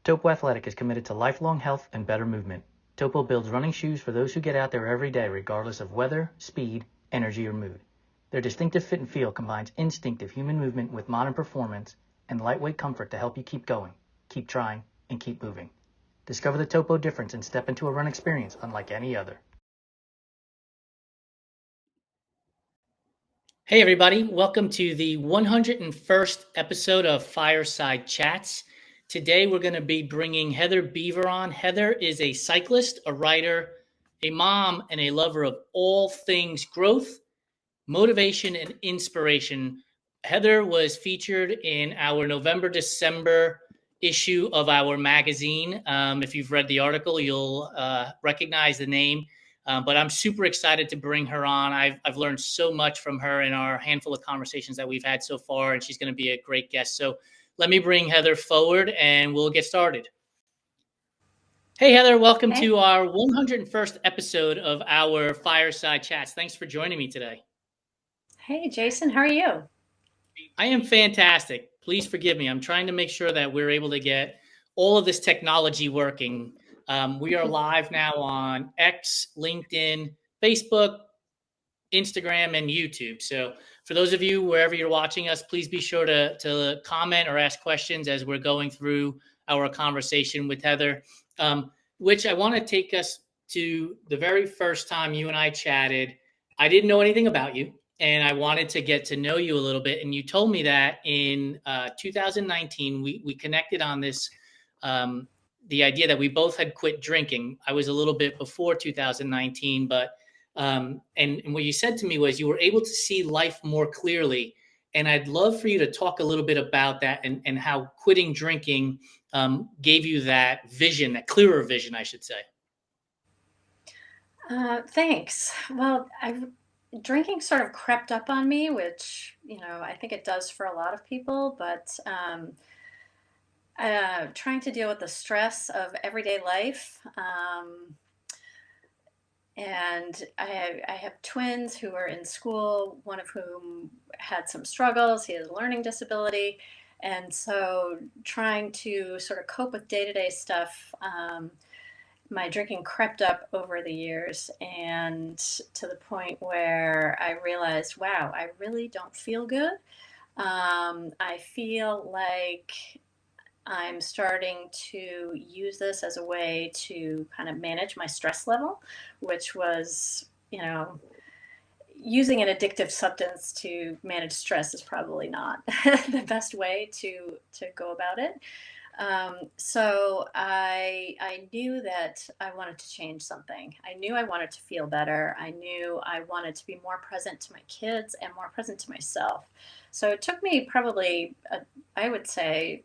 Topo Athletic is committed to lifelong health and better movement. Topo builds running shoes for those who get out there every day, regardless of weather, speed, energy, or mood. Their distinctive fit and feel combines instinctive human movement with modern performance and lightweight comfort to help you keep going, keep trying, and keep moving. Discover the Topo difference and step into a run experience unlike any other. Hey, everybody. Welcome to the 101st episode of Fireside Chats. Today, we're going to be bringing Heather Beaver on. Heather is a cyclist, a writer, a mom, and a lover of all things growth, motivation, and inspiration. Heather was featured in our November-December issue of our magazine. If you've read the article, you'll recognize the name. But I'm super excited to bring her on. I've learned so much from her in our handful of conversations that we've had so far, and she's going to be a great guest. So let me bring Heather forward, and we'll get started. Hey, Heather, welcome to our 101st episode of our Fireside Chats. Thanks for joining me today. Hey, Jason, how are you? I am fantastic. Please forgive me. I'm trying to make sure that we're able to get all of this technology working. We are live now on X, LinkedIn, Facebook, Instagram, and YouTube. So for those of you, wherever you're watching us, please be sure to comment or ask questions as we're going through our conversation with Heather, which I want to take us to the very first time you and I chatted. I didn't know anything about you, and I wanted to get to know you a little bit. And you told me that in 2019, we connected on this, the idea that we both had quit drinking. I was a little bit before 2019, but and what you said to me was you were able to see life more clearly. And I'd love for you to talk a little bit about that and how quitting drinking gave you that vision, that clearer vision, I should say. Thanks. Well, drinking sort of crept up on me, which, I think it does for a lot of people, but trying to deal with the stress of everyday life. And I have twins who are in school, one of whom had some struggles. He has a learning disability. And so trying to sort of cope with day-to-day stuff, my drinking crept up over the years, and to the point where I realized, wow, I really don't feel good. I feel like I'm starting to use this as a way to kind of manage my stress level, which was, using an addictive substance to manage stress is probably not the best way to go about it. So I knew that I wanted to change something. I knew I wanted to feel better. I knew I wanted to be more present to my kids and more present to myself. So it took me probably, I would say,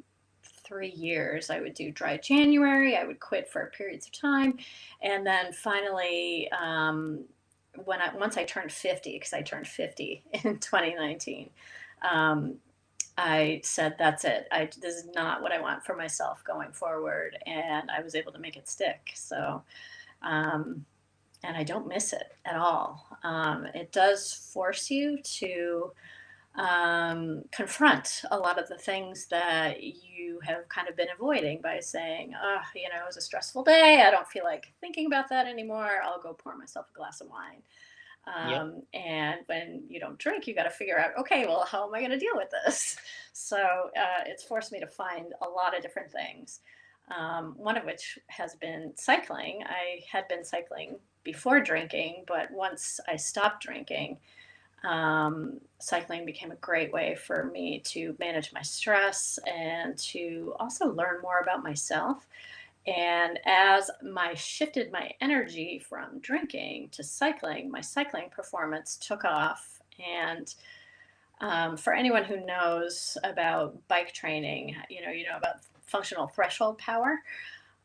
3 years. I would do dry January. I would quit for periods of time. And then finally, once I turned 50, because I turned 50 in 2019, I said, that's it. This is not what I want for myself going forward. And I was able to make it stick. So, and I don't miss it at all. It does force you to confront a lot of the things that you have kind of been avoiding by saying, it was a stressful day. I don't feel like thinking about that anymore. I'll go pour myself a glass of wine. And when you don't drink, you got to figure out, okay, well, how am I going to deal with this? So it's forced me to find a lot of different things. One of which has been cycling. I had been cycling before drinking, but once I stopped drinking, cycling became a great way for me to manage my stress and to also learn more about myself. And as I shifted my energy from drinking to cycling, my cycling performance took off. And for anyone who knows about bike training, about functional threshold power.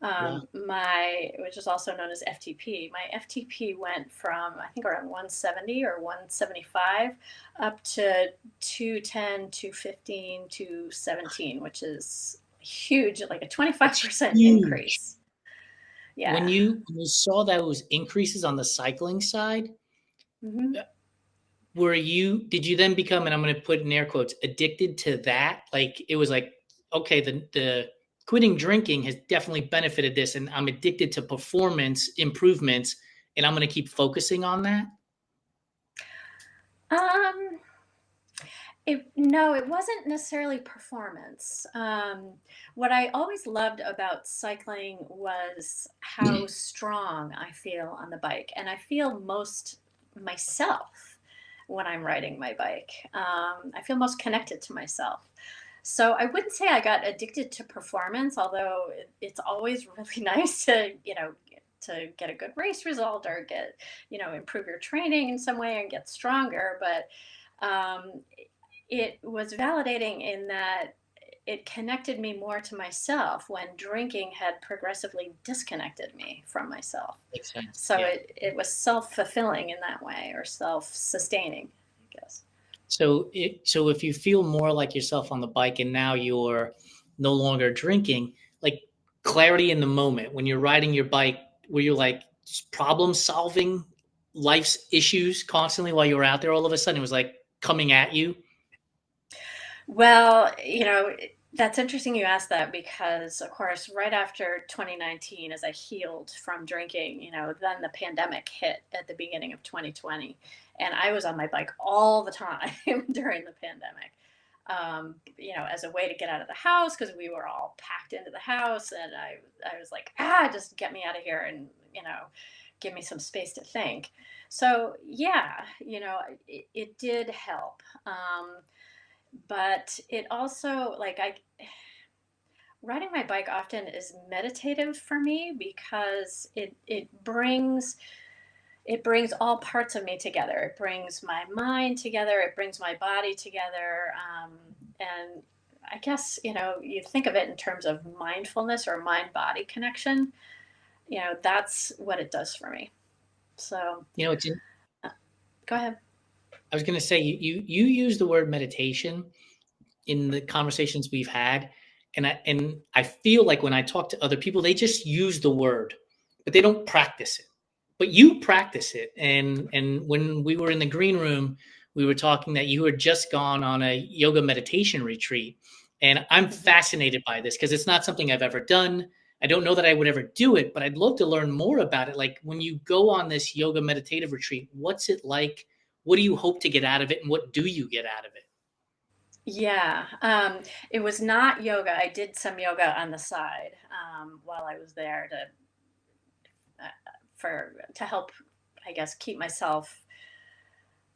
Which is also known as FTP. My FTP went from, I think, around 170 or 175 up to 210, 215, 217, which is huge, like a 25% increase. Yeah. When you saw those increases on the cycling side, did you then become, and I'm going to put in air quotes, addicted to that? Like, it was like, okay, the quitting drinking has definitely benefited this, and I'm addicted to performance improvements, and I'm going to keep focusing on that? Um, no, it wasn't necessarily performance. What I always loved about cycling was how strong I feel on the bike, and I feel most myself when I'm riding my bike. I feel most connected to myself. So I wouldn't say I got addicted to performance, although it's always really nice to, to get a good race result or get, improve your training in some way and get stronger. But um, it was validating in that it connected me more to myself when drinking had progressively disconnected me from myself. Makes sense. So Yeah. it was self-fulfilling in that way, or self-sustaining, I guess. So if you feel more like yourself on the bike and now you're no longer drinking, like clarity in the moment when you're riding your bike, were you like just problem solving life's issues constantly while you were out there? All of a sudden, it was like coming at you. Well, that's interesting you asked that because, of course, right after 2019, as I healed from drinking, then the pandemic hit at the beginning of 2020. And I was on my bike all the time during the pandemic, as a way to get out of the house because we were all packed into the house. And I was like, just get me out of here and, give me some space to think. So, yeah, it did help. But it also, like, riding my bike often is meditative for me because it brings all parts of me together. It brings my mind together. It brings my body together. And I guess, you think of it in terms of mindfulness or mind body connection. That's what it does for me. So It's uh, go ahead. I was going to say you use the word meditation in the conversations we've had, and I feel like when I talk to other people, they just use the word, but they don't practice it. But you practice it, and when we were in the green room, we were talking that you had just gone on a yoga meditation retreat, and I'm Mhm. fascinated by this because it's not something I've ever done. I don't know that I would ever do it, but I'd love to learn more about it. Like when you go on this yoga meditative retreat, what's it like? What do you hope to get out of it, and what do you get out of it? Yeah, it was not yoga. I did some yoga on the side while I was there to help, I guess, keep myself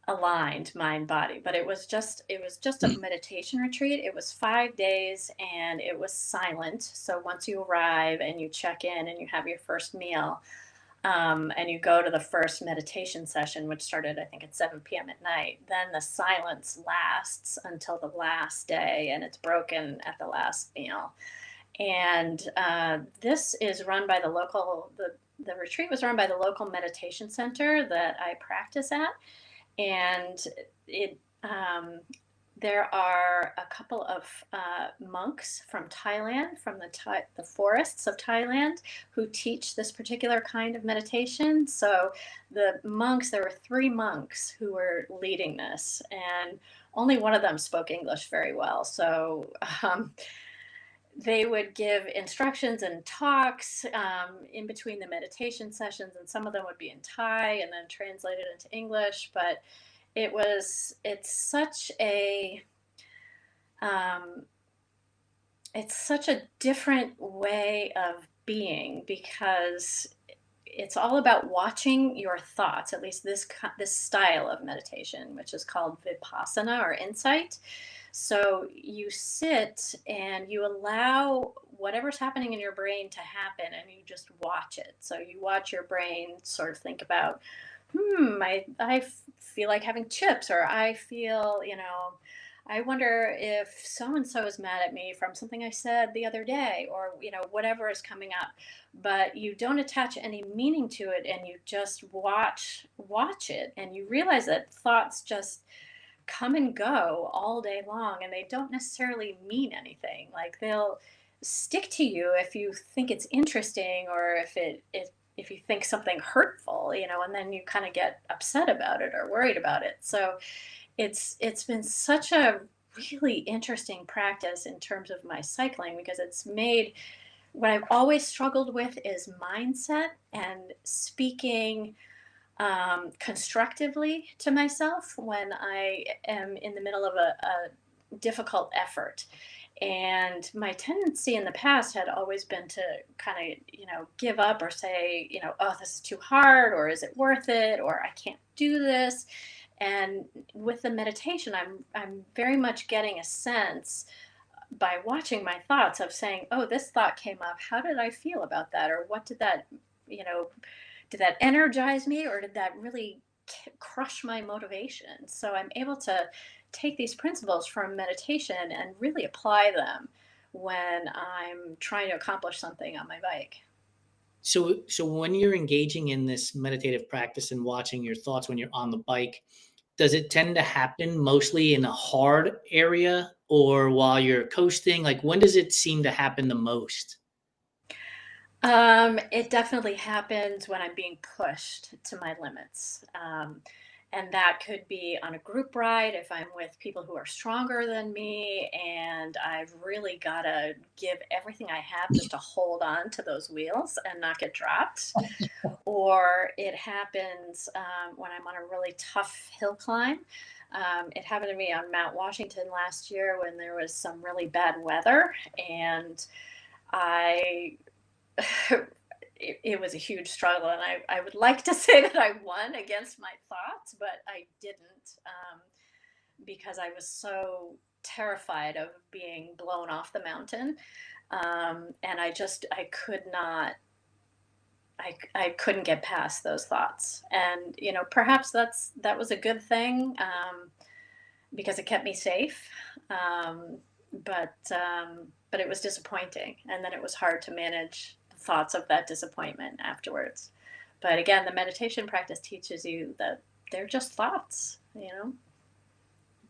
aligned, mind, body. But it was just a meditation retreat. It was 5 days, and it was silent. So once you arrive and you check in and you have your first meal, and you go to the first meditation session, which started, I think, at 7 p.m. at night. Then the silence lasts until the last day, and it's broken at the last meal. And this is run by the retreat was run by the local meditation center that I practice at, and it there are a couple of monks from Thailand, from the forests of Thailand, who teach this particular kind of meditation. So there were three monks who were leading this, and only one of them spoke English very well. So they would give instructions and talks in between the meditation sessions, and some of them would be in Thai and then translated into English. But it's um, such a different way of being because it's all about watching your thoughts. At least this style of meditation, which is called vipassana or insight. So you sit and you allow whatever's happening in your brain to happen, and you just watch it. So you watch your brain sort of think about, I feel like having chips, or I feel, I wonder if so and so is mad at me from something I said the other day, or, whatever is coming up. But you don't attach any meaning to it, and you just watch it, and you realize that thoughts just come and go all day long, and they don't necessarily mean anything. Like, they'll stick to you if you think it's interesting, or if you think something hurtful, and then you kind of get upset about it or worried about it. So it's been such a really interesting practice in terms of my cycling, because it's made what I've always struggled with is mindset and speaking constructively to myself when I am in the middle of a difficult effort. And my tendency in the past had always been to kind of, give up or say, oh, this is too hard, or is it worth it, or I can't do this. And with the meditation, I'm very much getting a sense by watching my thoughts of saying, oh, this thought came up. How did I feel about that? Or what did that, did that energize me, or did that really crush my motivation? So I'm able to take these principles from meditation and really apply them when I'm trying to accomplish something on my bike. So when you're engaging in this meditative practice and watching your thoughts when you're on the bike, does it tend to happen mostly in a hard area or while you're coasting? Like, when does it seem to happen the most? It definitely happens when I'm being pushed to my limits. And that could be on a group ride if I'm with people who are stronger than me and I've really got to give everything I have just to hold on to those wheels and not get dropped. Or it happens when I'm on a really tough hill climb. It happened to me on Mount Washington last year when there was some really bad weather, and I it was a huge struggle, and I would like to say that I won against my thoughts, but I didn't, because I was so terrified of being blown off the mountain, and I could not. I couldn't get past those thoughts, and perhaps that was a good thing, because it kept me safe, um, but it was disappointing, and then it was hard to manage thoughts of that disappointment afterwards. But again, the meditation practice teaches you that they're just thoughts.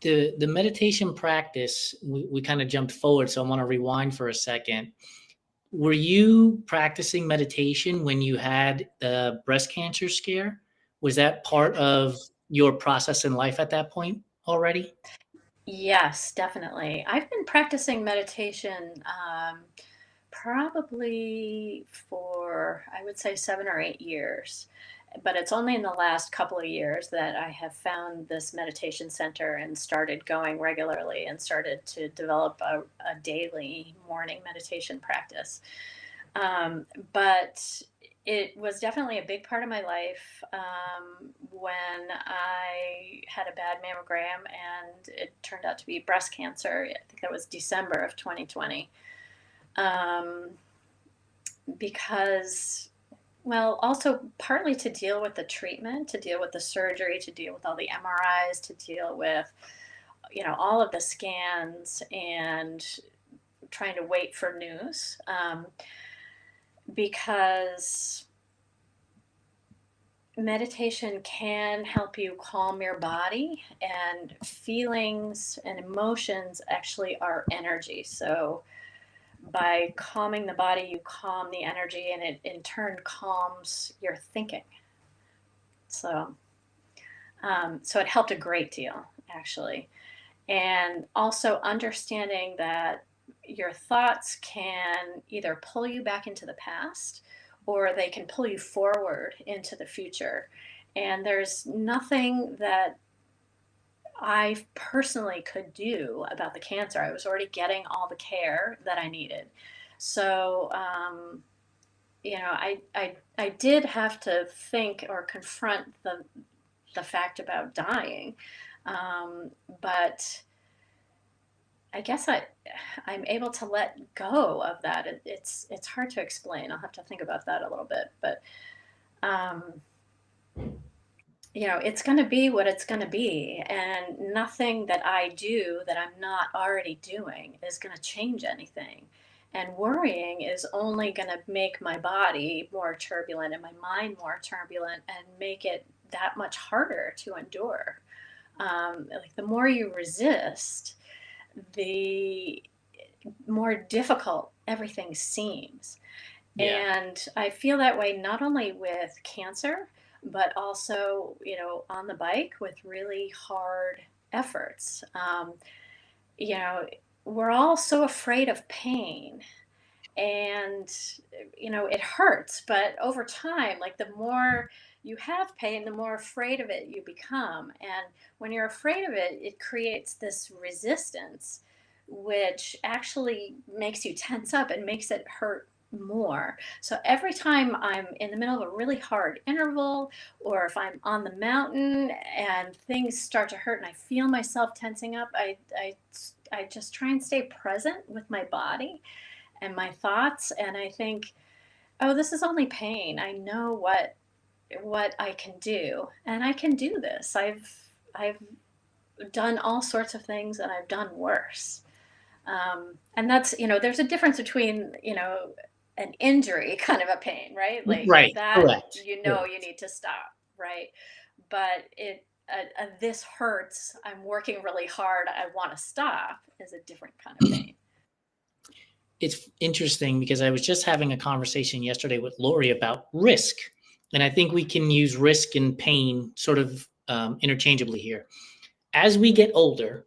The meditation practice, we kind of jumped forward, so I want to rewind for a second. Were you practicing meditation when you had the breast cancer scare? Was that part of your process in life at that point already? Yes, definitely. I've been practicing meditation probably for, I would say, 7 or 8 years. But it's only in the last couple of years that I have found this meditation center and started going regularly and started to develop a daily morning meditation practice. But it was definitely a big part of my life when I had a bad mammogram and it turned out to be breast cancer. I think that was December of 2020. Um, because, well, also partly to deal with the treatment, to deal with the surgery, to deal with all the MRIs, to deal with, all of the scans and trying to wait for news. Because meditation can help you calm your body, and feelings and emotions actually are energy. So by calming the body, you calm the energy, and it in turn calms your thinking. So, so it helped a great deal, actually. And also understanding that your thoughts can either pull you back into the past or they can pull you forward into the future. And there's nothing that I personally could do about the cancer. I was already getting all the care that I needed. So, I did have to think or confront the fact about dying. But I guess I'm able to let go of that. It's hard to explain. I'll have to think about that a little bit. But um, it's going to be what it's going to be, and nothing that I do that I'm not already doing is going to change anything. And worrying is only going to make my body more turbulent and my mind more turbulent and make it that much harder to endure. Like the more you resist, the more difficult everything seems. Yeah. And I feel that way not only with cancer, but also, on the bike with really hard efforts. you know, we're all so afraid of pain, and it hurts, but over time, like, the more you have pain, the more afraid of it you become. And when you're afraid of it, it creates this resistance, which actually makes you tense up and makes it hurt more. So every time I'm in the middle of a really hard interval, or if I'm on the mountain and things start to hurt and I feel myself tensing up, I just try and stay present with my body and my thoughts, and I think, oh, this is only pain. I know what I can do, and I can do this. I've done all sorts of things, and I've done worse. And that's, there's a difference between, an injury kind of a pain, right? Like Right. that, Correct. you need to stop, right? But this hurts. I'm working really hard. I want to stop is a different kind of pain. It's interesting because I was just having a conversation yesterday with Lori about risk. And I think we can use risk and pain sort of interchangeably here. As we get older,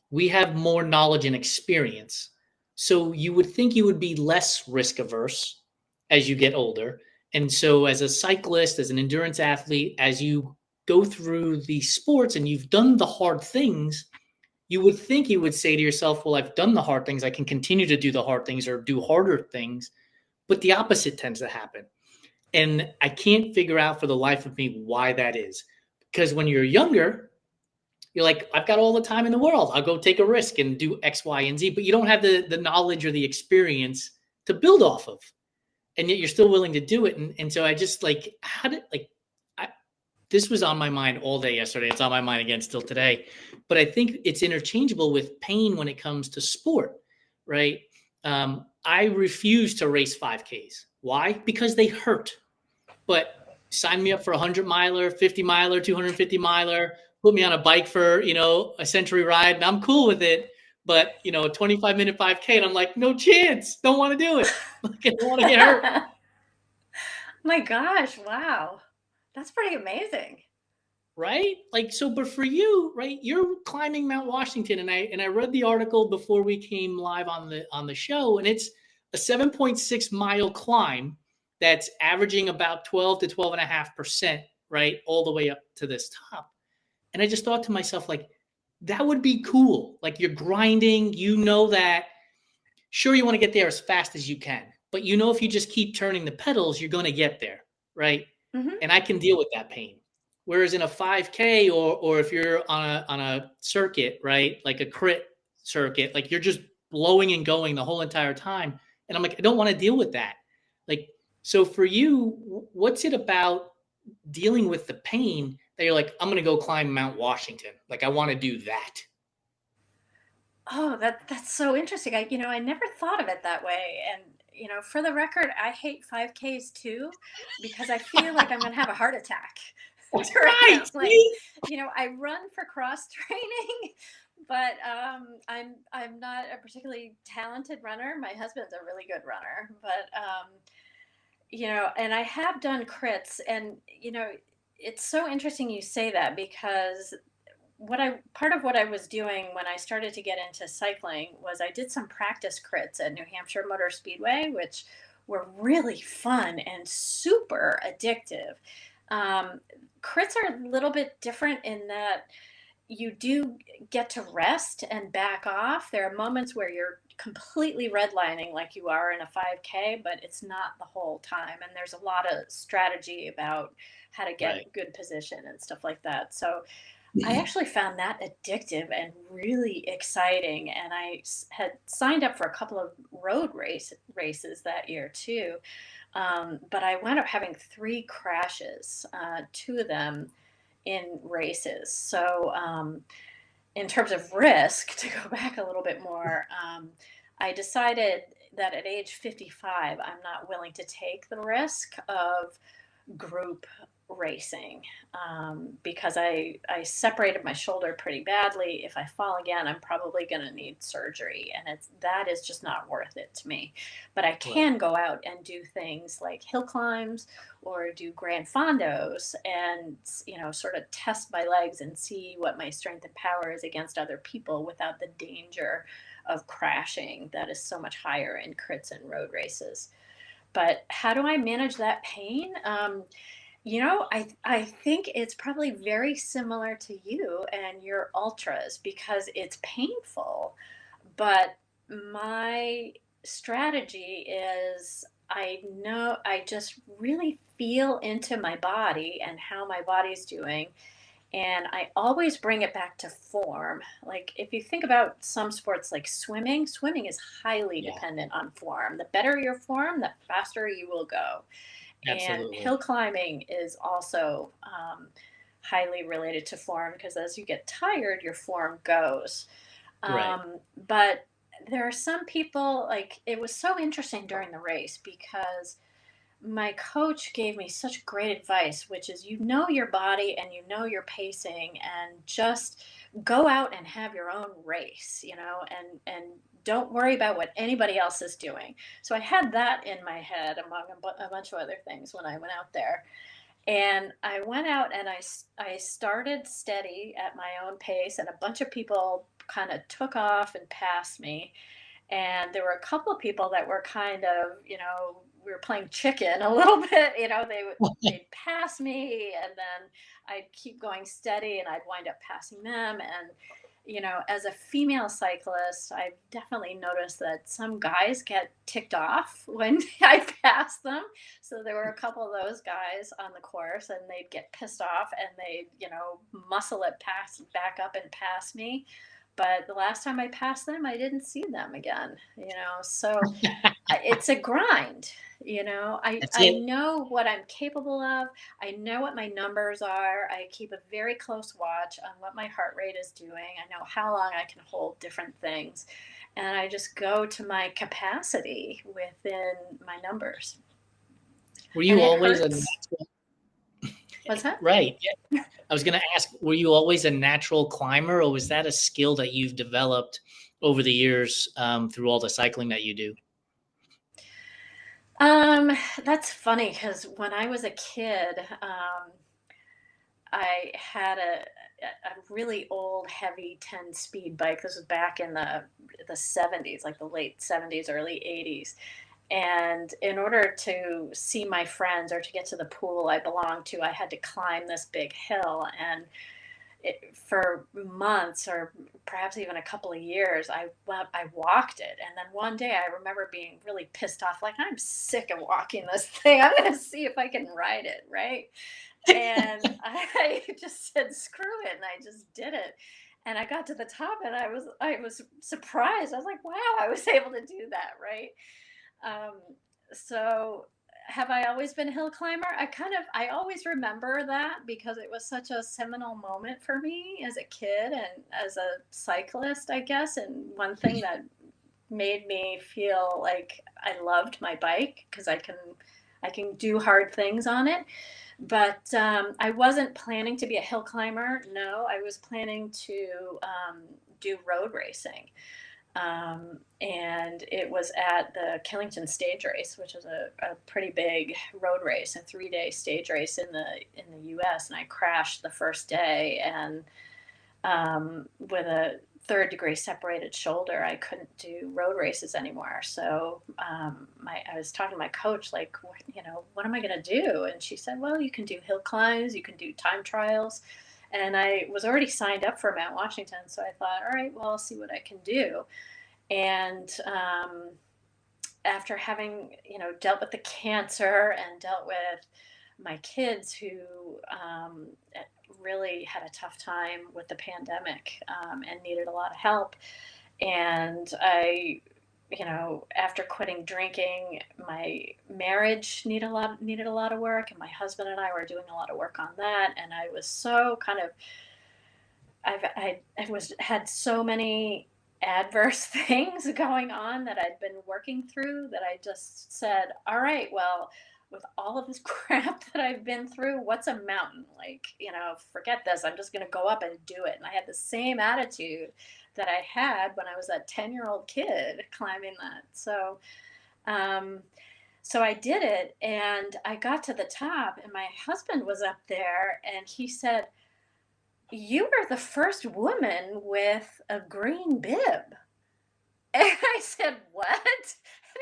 we have more knowledge and experience. So you would think you would be less risk averse as you get older. And so, as a cyclist, as an endurance athlete, as you go through these sports and you've done the hard things, you would think you would say to yourself, well, I've done the hard things. I can continue to do the hard things or do harder things. But the opposite tends to happen. And I can't figure out for the life of me why that is. Because when you're younger, you're like, I've got all the time in the world. I'll go take a risk and do X, Y, and Z. But you don't have the knowledge or the experience to build off of. And yet you're still willing to do it. And so I just like, this was on my mind all day yesterday. It's on my mind again still today. But I think it's interchangeable with pain when it comes to sport, right? I refuse to race 5Ks. Why? Because they hurt. But sign me up for a 100-miler, 50-miler, 250-miler, put me on a bike for, a century ride, and I'm cool with it. But, a 25-minute 5K, and I'm like, no chance. Don't want to do it. Like, I don't want to get hurt. My gosh, wow. That's pretty amazing. Right? Like, so, but for you, right, you're climbing Mount Washington, and I read the article before we came live on the show, and it's a 7.6-mile climb that's averaging about 12 to 12.5%, right, all the way up to this top. And I just thought to myself, like, that would be cool. Like, you're grinding, that sure, you want to get there as fast as you can, but if you just keep turning the pedals, you're going to get there, right? Mm-hmm. And I can deal with that pain. Whereas in a 5K or if you're on a circuit, right, like a crit circuit, like you're just blowing and going the whole entire time. And I'm like, I don't want to deal with that. Like, so for you, what's it about dealing with the pain that you're like, I'm going to go climb Mount Washington? Like, I want to do that. Oh, that's so interesting. I never thought of it that way. And, for the record, I hate 5Ks too, because I feel like I'm going to have a heart attack during Right. them. Like, I run for cross training, but I'm not a particularly talented runner. My husband's a really good runner, but and I have done crits, and it's so interesting you say that, because part of what I was doing when I started to get into cycling was I did some practice crits at New Hampshire Motor Speedway, which were really fun and super addictive. Crits are a little bit different in that you do get to rest and back off. There are moments where you're completely redlining like you are in a 5K, but it's not the whole time. And there's a lot of strategy about how to get good position and stuff like that. So I actually found that addictive and really exciting. And I had signed up for a couple of road races that year too. But I wound up having 3 crashes, 2 of them in races. So, in terms of risk, to go back a little bit more, I decided that at age 55, I'm not willing to take the risk of group racing, because I separated my shoulder pretty badly. If I fall again, I'm probably going to need surgery, and that is just not worth it to me. But I Right. can go out and do things like hill climbs or do grand fondos, and sort of test my legs and see what my strength and power is against other people without the danger of crashing that is so much higher in crits and road races. But how do I manage that pain? I think it's probably very similar to you and your ultras because it's painful. But my strategy is I know I just really feel into my body and how my body's doing. And I always bring it back to form. Like if you think about some sports like swimming, swimming is highly Yeah, dependent on form. The better your form, the faster you will go. And absolutely. hill climbing is also highly related to form because as you get tired, your form goes. Right. But there are some people, like, it was so interesting during the race because my coach gave me such great advice, which is you know your body and you know your pacing, and just go out and have your own race, and don't worry about what anybody else is doing. So I had that in my head among a bunch of other things when I went out there. And I went out and I started steady at my own pace, and a bunch of people kind of took off and passed me. And there were a couple of people that were kind of, we were playing chicken a little bit. They'd pass me, and then I'd keep going steady, and I'd wind up passing them. And as a female cyclist, I've definitely noticed that some guys get ticked off when I pass them. So there were a couple of those guys on the course, and they'd get pissed off, and they'd, muscle it back up and pass me. But the last time I passed them, I didn't see them again, so it's a grind. That's I it. know what I'm capable of. I know what my numbers are. I keep a very close watch on what my heart rate is doing. I know how long I can hold different things. And I just go to my capacity within my numbers. Were And you it always a hurts. What's that? right? Yeah. I was going to ask, were you always a natural climber, or was that a skill that you've developed over the years through all the cycling that you do? Um, that's funny because when I was a kid, I had a really old, heavy 10 speed bike. This was back in the 70s, like the late 70s, early 80s. And in order to see my friends or to get to the pool I belonged to, I had to climb this big hill. And for months or perhaps even a couple of years, I walked it. And then one day I remember being really pissed off, like, I'm sick of walking this thing. I'm going to see if I can ride it, right? And I just said, screw it. And I just did it. And I got to the top, and I was surprised. I was like, wow, I was able to do that, right? Um, so have I always been a hill climber? I always remember that because it was such a seminal moment for me as a kid and as a cyclist, I guess. And one thing that made me feel like I loved my bike because I can do hard things on it. But I wasn't planning to be a hill climber. No, I was planning to do road racing. And it was at the Killington Stage Race, which is a pretty big road race, a 3-day stage race in the U.S. And I crashed the first day, and with a third-degree separated shoulder, I couldn't do road races anymore. So I was talking to my coach, like, what am I going to do? And she said, well, you can do hill climbs, you can do time trials. And I was already signed up for Mount Washington, so I thought, all right, well, I'll see what I can do. And after having, dealt with the cancer and dealt with my kids who really had a tough time with the pandemic and needed a lot of help, and after quitting drinking, my marriage needed a lot of work, and my husband and I were doing a lot of work on that, and I was so kind of had so many adverse things going on that I'd been working through that I just said, all right, well, with all of this crap that I've been through, what's a mountain? Like, forget this. I'm just going to go up and do it. And I had the same attitude that I had when I was that 10-year-old kid climbing that. Um, so I did it, and I got to the top, and my husband was up there, and he said, "You were the first woman with a green bib." And I said, "What?"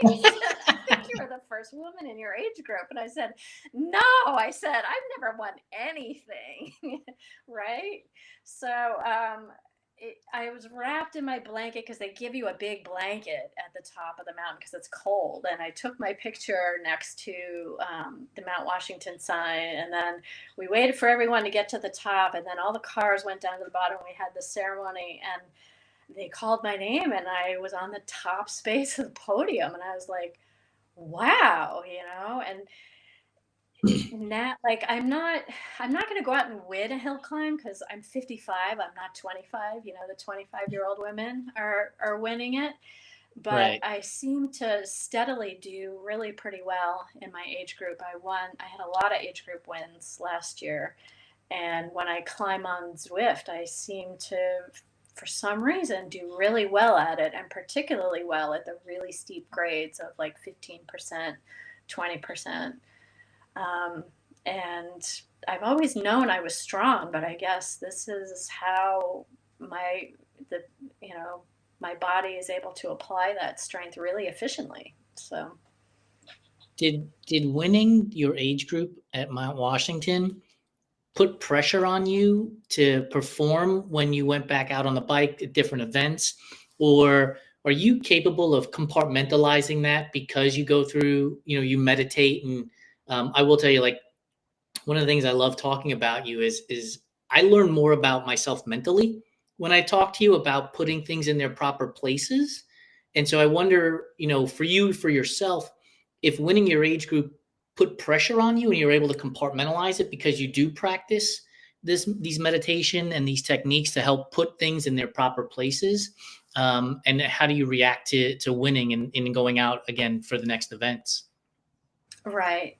And he said, "I think you were the first woman in your age group." And I said, "No," I said, "I've never won anything." Right? So I was wrapped in my blanket, because they give you a big blanket at the top of the mountain because it's cold. And I took my picture next to the Mount Washington sign. And then we waited for everyone to get to the top. And then all the cars went down to the bottom. We had the ceremony, and they called my name, and I was on the top space of the podium, and I was like, wow, and now, like, I'm not going to go out and win a hill climb, because I'm 55. I'm not 25. The 25-year-old women are winning it. But Right. I seem to steadily do really pretty well in my age group. I had a lot of age group wins last year. And when I climb on Zwift, I seem to, for some reason, do really well at it, and particularly well at the really steep grades of like 15%, 20%. And I've always known I was strong, but I guess this is how the my body is able to apply that strength really efficiently. So Did winning your age group at Mount Washington put pressure on you to perform when you went back out on the bike at different events? Or are you capable of compartmentalizing that because you go through, you meditate? And I will tell you, like, one of the things I love talking about you is I learn more about myself mentally when I talk to you about putting things in their proper places. And so I wonder, for you, for yourself, if winning your age group put pressure on you and you're able to compartmentalize it because you do practice these meditation and these techniques to help put things in their proper places. And how do you react to winning and going out again for the next events? right.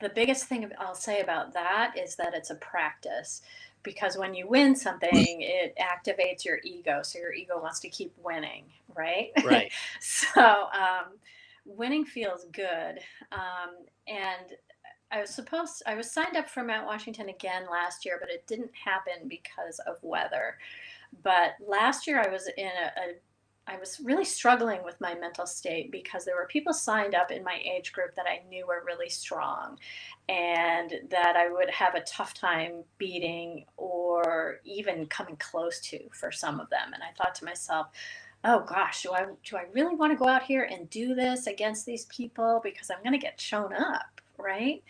The biggest thing I'll say about that is that it's a practice, because when you win something, it activates your ego. So your ego wants to keep winning, right? Right. So winning feels good. And I was signed up for Mount Washington again last year, but it didn't happen because of weather. But last year I was I was really struggling with my mental state, because there were people signed up in my age group that I knew were really strong, and that I would have a tough time beating, or even coming close to, for some of them. And I thought to myself, oh gosh, do I really want to go out here and do this against these people, because I'm going to get shown up, right?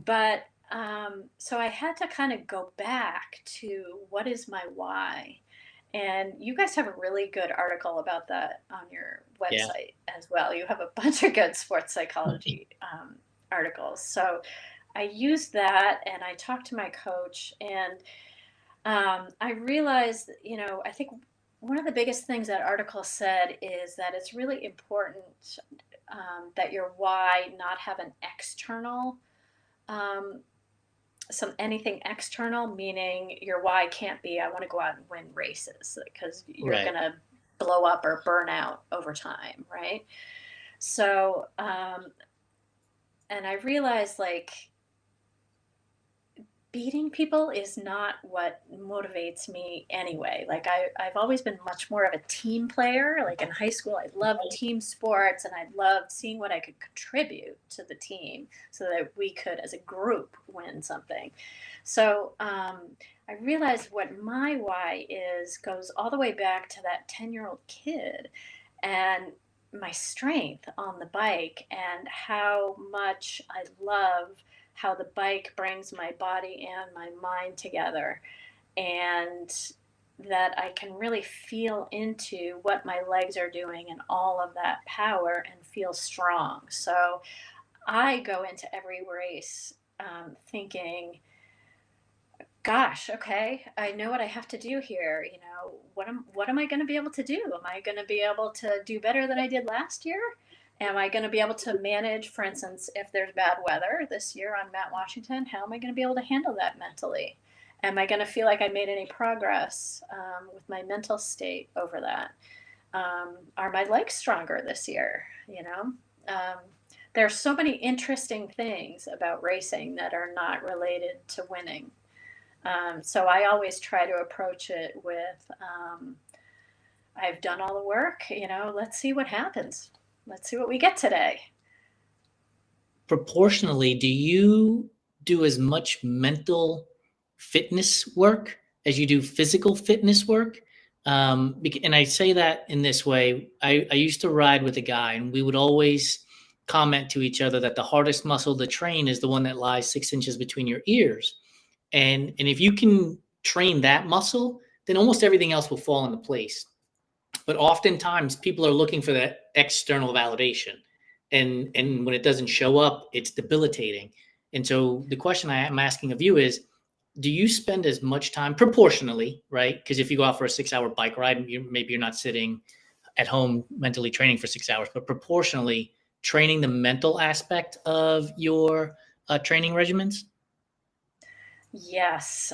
But so I had to kind of go back to, what is my why? And you guys have a really good article about that on your Yeah. website as well. You have a bunch of good sports psychology articles. So I used that, and I talked to my coach, and I realized, I think one of the biggest things that article said is that it's really important that your why not have an external um, anything external, meaning your why can't be, I want to go out and win races, because you're Right. going to blow up or burn out over time, right? So and I realized, like, beating people is not what motivates me anyway. Like, I've always been much more of a team player. Like in high school, I loved team sports, and I loved seeing what I could contribute to the team so that we could, as a group, win something. So I realized what my why is goes all the way back to that 10-year-old kid, and my strength on the bike, and how much I love how the bike brings my body and my mind together, and that I can really feel into what my legs are doing and all of that power, and feel strong. So I go into every race thinking, gosh, okay, I know what I have to do here. What am I going to be able to do? Am I going to be able to do better than I did last year? Am I going to be able to manage, for instance, if there's bad weather this year on Mount Washington, how am I going to be able to handle that mentally? Am I going to feel like I made any progress with my mental state over that? Are my legs stronger this year? You know, um, there are so many interesting things about racing that are not related to winning. So I always try to approach it with, I've done all the work, let's see what happens. Let's see what we get today. Proportionally, do you do as much mental fitness work as you do physical fitness work? And I say that in this way. I used to ride with a guy, and we would always comment to each other that the hardest muscle to train is the one that lies 6 inches between your ears. And if you can train that muscle, then almost everything else will fall into place. But oftentimes people are looking for that external validation. And when it doesn't show up, it's debilitating. And so the question I am asking of you is, do you spend as much time proportionally, right? Because if you go out for a 6-hour bike ride, maybe you're not sitting at home mentally training for 6 hours, but proportionally training the mental aspect of your training regimens? Yes,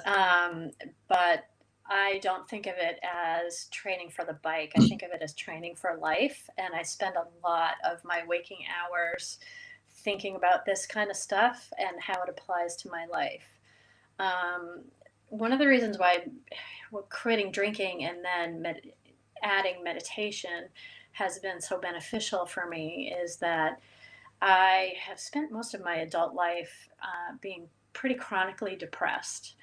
but I don't think of it as training for the bike. I think of it as training for life. And I spend a lot of my waking hours thinking about this kind of stuff and how it applies to my life. Um, One of the reasons why quitting drinking and then adding meditation has been so beneficial for me is that I have spent most of my adult life being pretty chronically depressed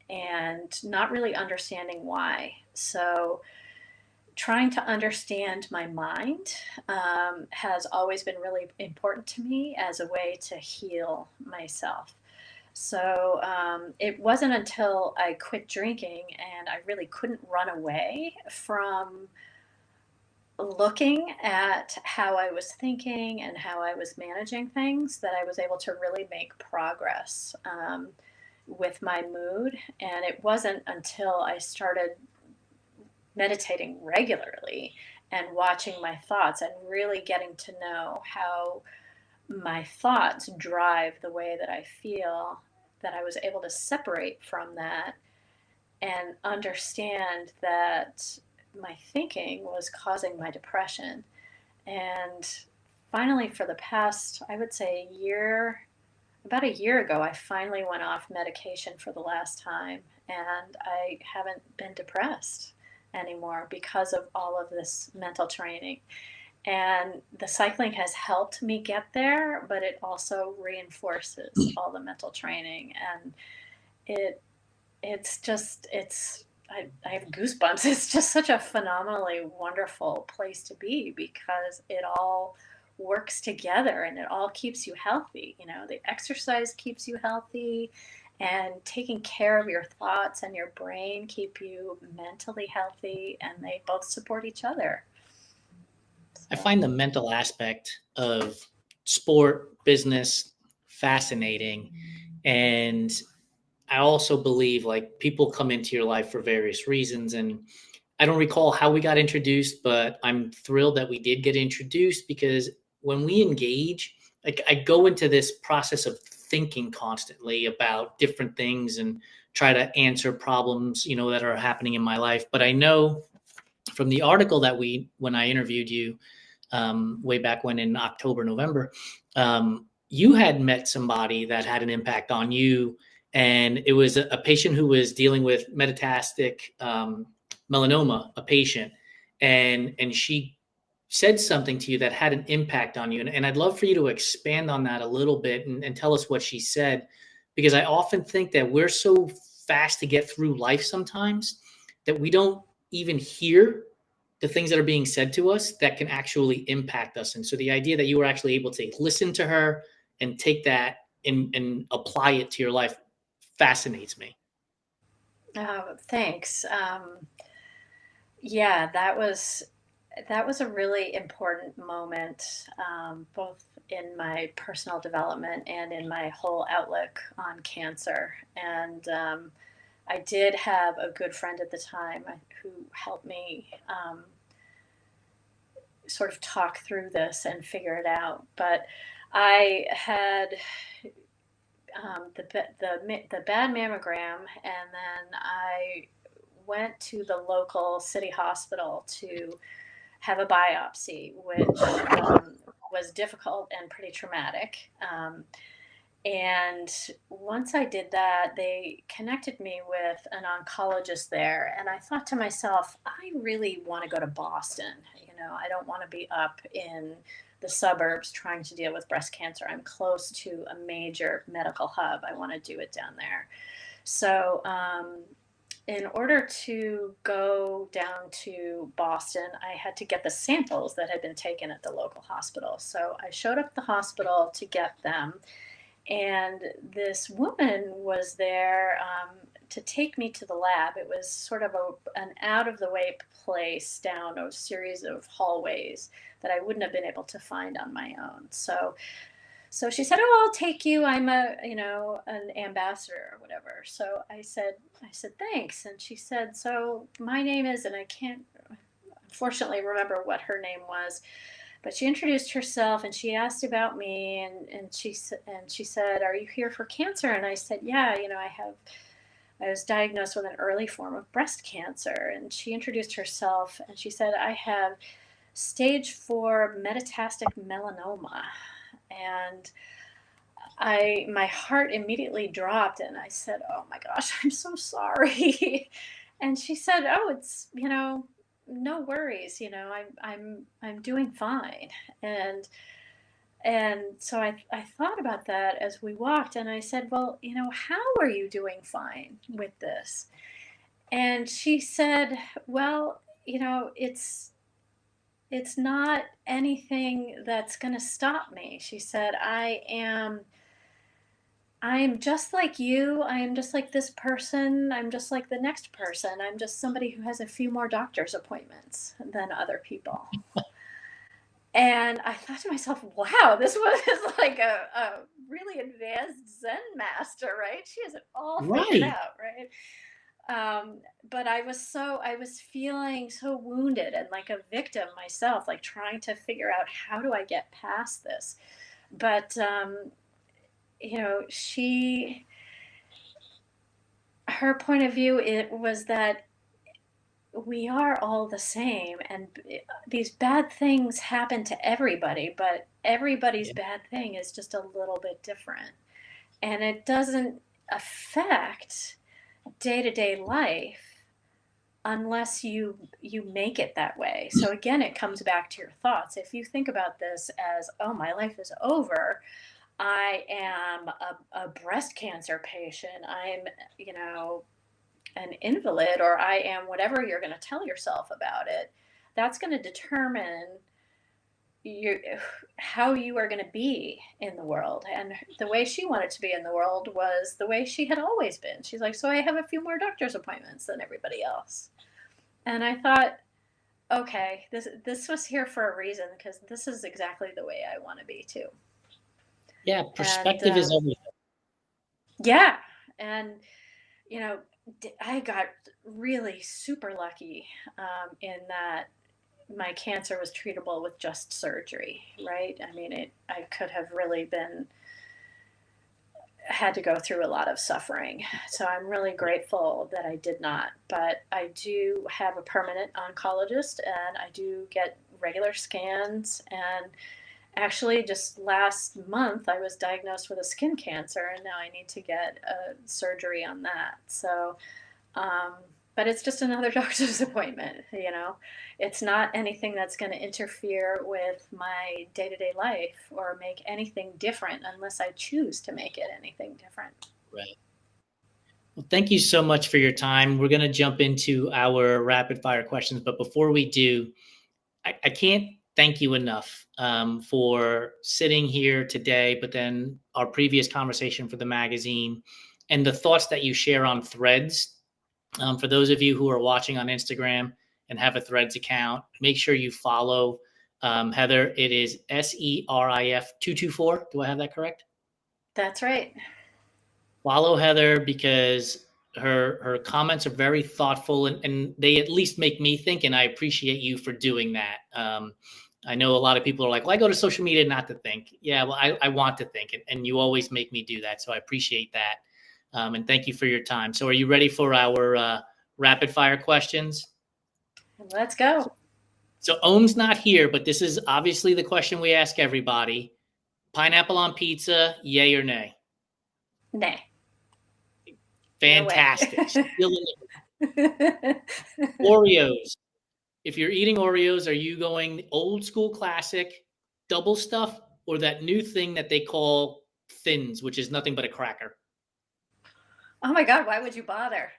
and not really understanding why. So, trying to understand my mind has always been really important to me as a way to heal myself. So it wasn't until I quit drinking and I really couldn't run away from looking at how I was thinking and how I was managing things that I was able to really make progress with my mood. And it wasn't until I started meditating regularly and watching my thoughts and really getting to know how my thoughts drive the way that I feel that I was able to separate from that and understand that my thinking was causing my depression. And finally, for the past, I would say, year, about a year ago, I finally went off medication for the last time, and I haven't been depressed anymore because of all of this mental training. And the cycling has helped me get there, but it also reinforces all the mental training. And it it's just I have goosebumps. It's just such a phenomenally wonderful place to be because it all works together and it all keeps you healthy. The exercise keeps you healthy, and taking care of your thoughts and your brain keep you mentally healthy, and they both support each other. I So, find the mental aspect of sport, business fascinating. And I also believe like people come into your life for various reasons. And I don't recall how we got introduced, but I'm thrilled that we did get introduced because when we engage, like I go into this process of thinking constantly about different things and try to answer problems, that are happening in my life. But I know from the article that when I interviewed you way back when in October, November, you had met somebody that had an impact on you. And it was a patient who was dealing with metastatic melanoma, a patient. And she said something to you that had an impact on you. And I'd love for you to expand on that a little bit and tell us what she said, because I often think that we're so fast to get through life sometimes that we don't even hear the things that are being said to us that can actually impact us. And so the idea that you were actually able to listen to her and take that and apply it to your life fascinates me. thanks. Yeah, that was a really important moment, both in my personal development and in my whole outlook on cancer. And I did have a good friend at the time who helped me sort of talk through this and figure it out. But I had the bad mammogram, and then I went to the local city hospital to have a biopsy, which was difficult and pretty traumatic. And once I did that, they connected me with an oncologist there. And I thought to myself, I really want to go to Boston. I don't want to be up in the suburbs trying to deal with breast cancer. I'm close to a major medical hub. I want to do it down there. So, in order to go down to Boston, I had to get the samples that had been taken at the local hospital. So I showed up at the hospital to get them. And this woman was there to take me to the lab. It was sort of an out of the way place down a series of hallways that I wouldn't have been able to find on my own. So she said, "Oh, I'll take you. I'm an ambassador or whatever." So I said, "Thanks." And she said, "So my name is," and I can't unfortunately remember what her name was, but she introduced herself and she asked about me, and she said, "Are you here for cancer?" And I said, "Yeah, I was diagnosed with an early form of breast cancer." And she introduced herself and she said, "I have stage 4 metastatic melanoma." And my heart immediately dropped, and I said, "Oh my gosh, I'm so sorry." And she said, "Oh, it's, no worries. I'm doing fine." And so I thought about that as we walked, and I said, "Well, how are you doing fine with this?" And she said, "Well, it's not anything that's going to stop me." She said, I'm just like you. I am just like this person. I'm just like the next person. I'm just somebody who has a few more doctor's appointments than other people." And I thought to myself, wow, this was like a really advanced Zen master, right? She has it all figured Right. out, right? But I was feeling so wounded and like a victim myself, like trying to figure out, how do I get past this? But her point of view, it was that we are all the same, and these bad things happen to everybody, but everybody's Yeah. bad thing is just a little bit different, and it doesn't affect day-to-day life unless you make it that way. So again, it comes back to your thoughts. If you think about this as, "Oh, my life is over. I am a breast cancer patient. I'm, an invalid," or "I am," whatever you're going to tell yourself about it, that's going to determine how you are going to be in the world. And the way she wanted to be in the world was the way she had always been. She's like, "So I have a few more doctor's appointments than everybody else." And I thought, okay, this was here for a reason, because this is exactly the way I want to be too. Yeah. And Perspective is everything. yeah, and I got really super lucky in that my cancer was treatable with just surgery, right? I mean, I could have really had to go through a lot of suffering. So I'm really grateful that I did not. But I do have a permanent oncologist, and I do get regular scans. And actually, just last month, I was diagnosed with a skin cancer, and now I need to get surgery on that. So, but it's just another doctor's appointment. It's not anything that's going to interfere with my day-to-day life or make anything different unless I choose to make it anything different. Right. Well, thank you so much for your time. We're going to jump into our rapid fire questions. But before we do, I can't thank you enough for sitting here today, but then our previous conversation for the magazine and the thoughts that you share on Threads. For those of you who are watching on Instagram and have a Threads account, make sure you follow Heather. It is SERIF224. Do I have that correct? That's right. Follow Heather, because her comments are very thoughtful, and they at least make me think, and I appreciate you for doing that. I know a lot of people are like, well, I go to social media not to think. Yeah, well, I want to think, and you always make me do that. So I appreciate that. And thank you for your time. So are you ready for our rapid fire questions? Let's go. So Ohm's not here, but this is obviously the question we ask everybody. Pineapple on pizza, yay or nay? Nay. Fantastic. No Oreos. If you're eating Oreos, are you going old school classic, double stuff, or that new thing that they call Thins, which is nothing but a cracker? Oh my God, why would you bother?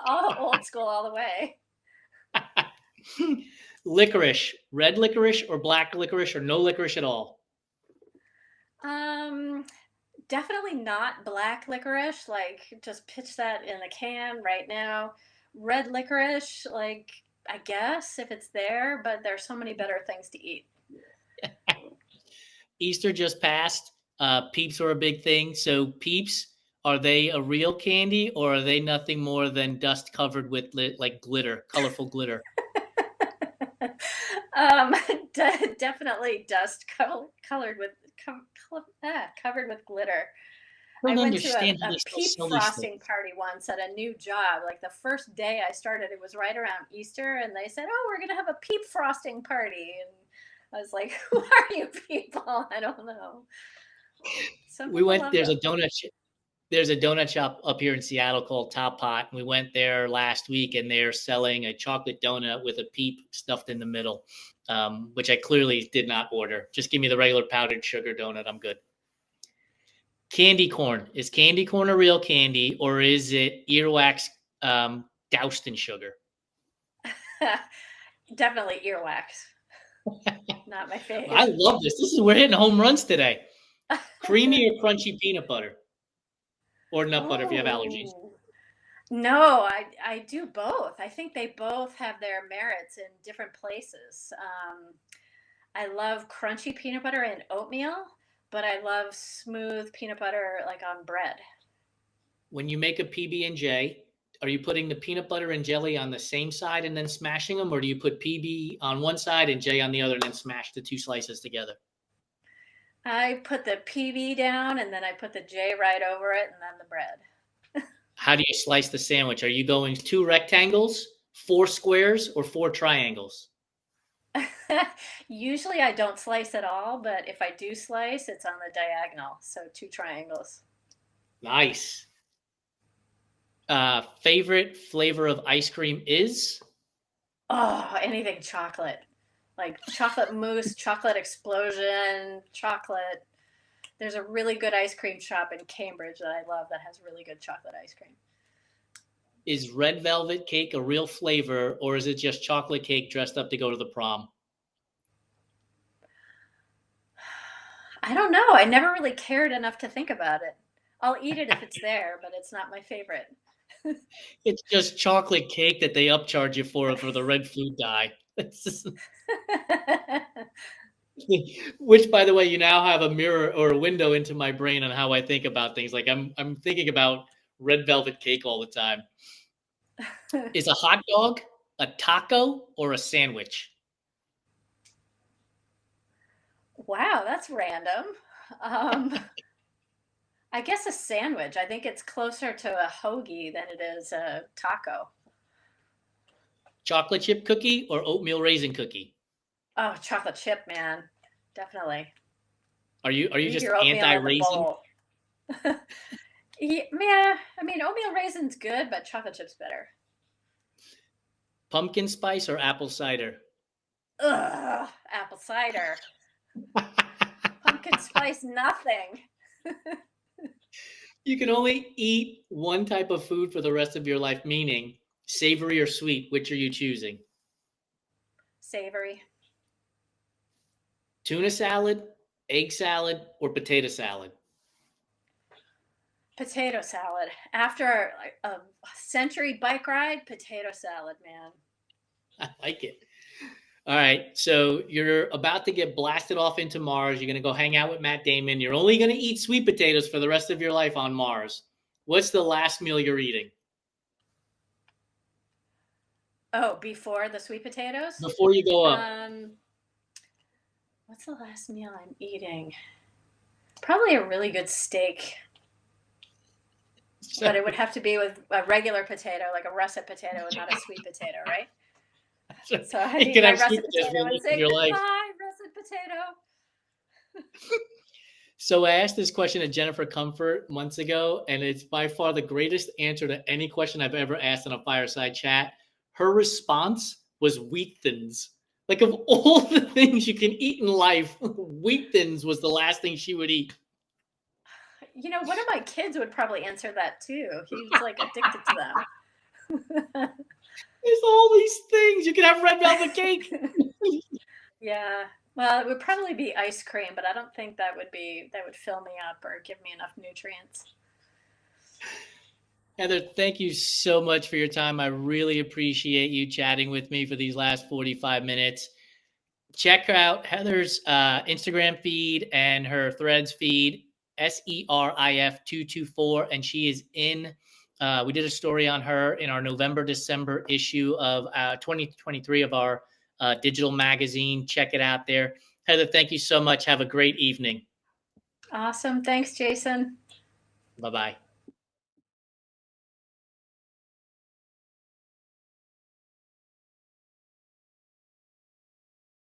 All old school all the way. Licorice, red licorice or black licorice or no licorice at all? Definitely not black licorice. Like, just pitch that in a can right now. Red licorice, like, I guess if it's there, but there's so many better things to eat. Easter just passed. Peeps are a big thing. So Peeps, are they a real candy or are they nothing more than dust covered with like glitter, colorful glitter? Definitely dust covered with covered with glitter. I I don't went to understand how a they still peep sell these frosting things. party once at a new job. Like the first day I started, it was right around Easter, and they said, "Oh, we're gonna have a peep frosting party." And I was like, "Who are you people? I don't know." Some We people went. love There's a them. donut. There's a donut shop up here in Seattle called Top Pot. And we went there last week, and they're selling a chocolate donut with a peep stuffed in the middle, which I clearly did not order. Just give me the regular powdered sugar donut. I'm good. Candy corn. Is candy corn a real candy, or is it earwax doused in sugar? Definitely earwax. Not my I fave. love this. We're hitting home runs today. Creamy or crunchy peanut butter, or nut butter if you have allergies. Oh. No, I do both. I think they both have their merits in different places. I love crunchy peanut butter and oatmeal, but I love smooth peanut butter like on bread. When you make a PB and J, are you putting the peanut butter and jelly on the same side and then smashing them, or do you put PB on one side and J on the other and then smash the two slices together? I put the PB down and then I put the J right over it and then the bread. How do you slice the sandwich? Are you going 2 rectangles, 4 squares, or 4 triangles? Usually I don't slice at all, but if I do slice, it's on the diagonal. So two triangles. Nice. Favorite flavor of ice cream is? Oh, anything chocolate. Like chocolate mousse, chocolate explosion, chocolate. There's a really good ice cream shop in Cambridge that I love that has really good chocolate ice cream. Is red velvet cake a real flavor, or is it just chocolate cake dressed up to go to the prom? I don't know. I never really cared enough to think about it. I'll eat it if it's there, but it's not my favorite. It's just chocolate cake that they upcharge you for the red food dye. Which, by the way, you now have a mirror or a window into my brain on how I think about things. Like I'm thinking about red velvet cake all the time. Is a hot dog a taco or a sandwich? Wow, that's random. Um, I guess a sandwich. I think it's closer to a hoagie than it is a taco. Chocolate chip cookie or oatmeal raisin cookie? Oh, chocolate chip, man. Definitely. Are you Eat just your oatmeal in the anti-raisin? bowl. Yeah, I mean, oatmeal raisin's good, but chocolate chip's better. Pumpkin spice or apple cider? Ugh, apple cider. Pumpkin spice, nothing. You can only eat one type of food for the rest of your life, meaning savory or sweet. Which are you choosing? Savory. Tuna salad, egg salad, or potato salad? Potato salad. After a century bike ride, potato salad, man. I like it. All right. So you're about to get blasted off into Mars. You're going to go hang out with Matt Damon. You're only going to eat sweet potatoes for the rest of your life on Mars. What's the last meal you're eating? Oh, before the sweet potatoes? before you go up? What's the last meal I'm eating? Probably a really good steak, but it would have to be with a regular potato, like a russet potato, and not a sweet potato, right? So I'd You eat can my have sweet russet potatoes for potato the and rest of say, your life. goodbye, russet potato. So I asked this question to Jennifer Comfort months ago, and it's by far the greatest answer to any question I've ever asked in a fireside chat. Her response was wheat thins. Like, of all the things you can eat in life, wheat thins was the last thing she would eat. You know, one of my kids would probably answer that too. He's like addicted to them. There's all these things. You can have red velvet cake. Yeah. Well, it would probably be ice cream, but I don't think that would fill me up or give me enough nutrients. Heather, thank you so much for your time. I really appreciate you chatting with me for these last 45 minutes. Check out Heather's Instagram feed and her Threads feed, SERIF224, and she is in. We did a story on her in our November-December issue of 2023 of our digital magazine. Check it out there. Heather, thank you so much. Have a great evening. Awesome. Thanks, Jason. Bye-bye.